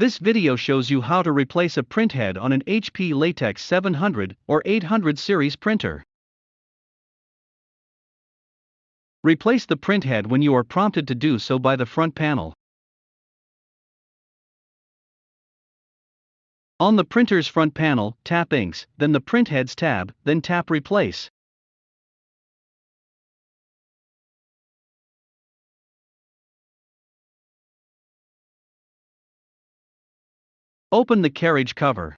This video shows you how to replace a printhead on an HP Latex 700 or 800 series printer. Replace the printhead when you are prompted to do so by the front panel. On the printer's front panel, tap Inks, then the Printheads tab, then tap Replace. Open the carriage cover.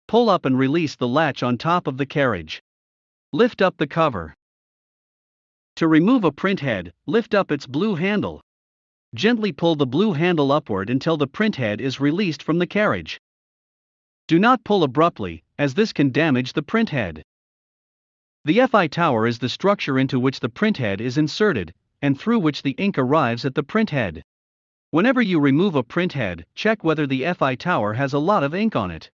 Pull up and release the latch on top of the carriage. Lift up the cover. To remove a printhead, lift up its blue handle. Gently pull the blue handle upward until the printhead is released from the carriage. Do not pull abruptly, as this can damage the printhead. The FI tower is the structure into which the printhead is inserted, and through which the ink arrives at the printhead. Whenever you remove a printhead, check whether the FI tower has a lot of ink on it.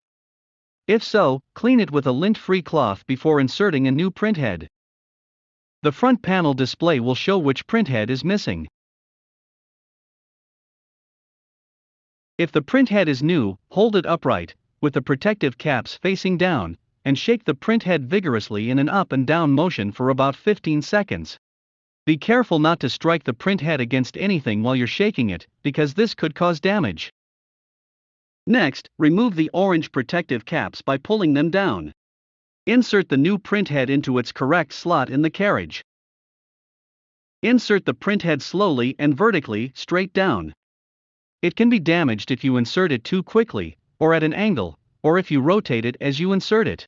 If so, clean it with a lint-free cloth before inserting a new printhead. The front panel display will show which printhead is missing. If the printhead is new, hold it upright, with the protective caps facing down, and shake the printhead vigorously in an up and down motion for about 15 seconds. Be careful not to strike the printhead against anything while you're shaking it, because this could cause damage. Next, remove the orange protective caps by pulling them down. Insert the new printhead into its correct slot in the carriage. Insert the printhead slowly and vertically, straight down. It can be damaged if you insert it too quickly, or at an angle, or if you rotate it as you insert it.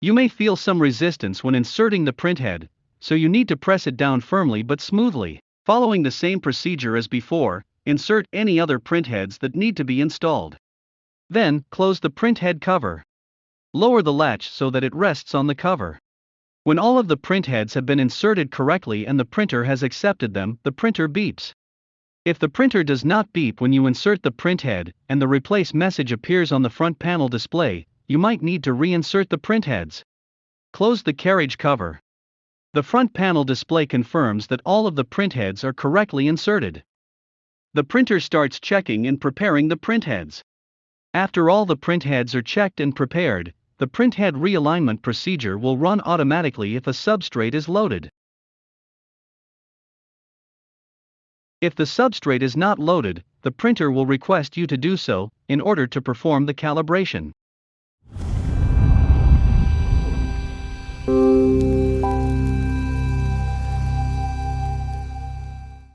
You may feel some resistance when inserting the printhead, so you need to press it down firmly but smoothly. Following the same procedure as before, insert any other printheads that need to be installed. Then, close the printhead cover. Lower the latch so that it rests on the cover. When all of the printheads have been inserted correctly and the printer has accepted them, the printer beeps. If the printer does not beep when you insert the printhead and the replace message appears on the front panel display, you might need to reinsert the printheads. Close the carriage cover. The front panel display confirms that all of the printheads are correctly inserted. The printer starts checking and preparing the printheads. After all the printheads are checked and prepared, the printhead realignment procedure will run automatically if a substrate is loaded. If the substrate is not loaded, the printer will request you to do so, in order to perform the calibration.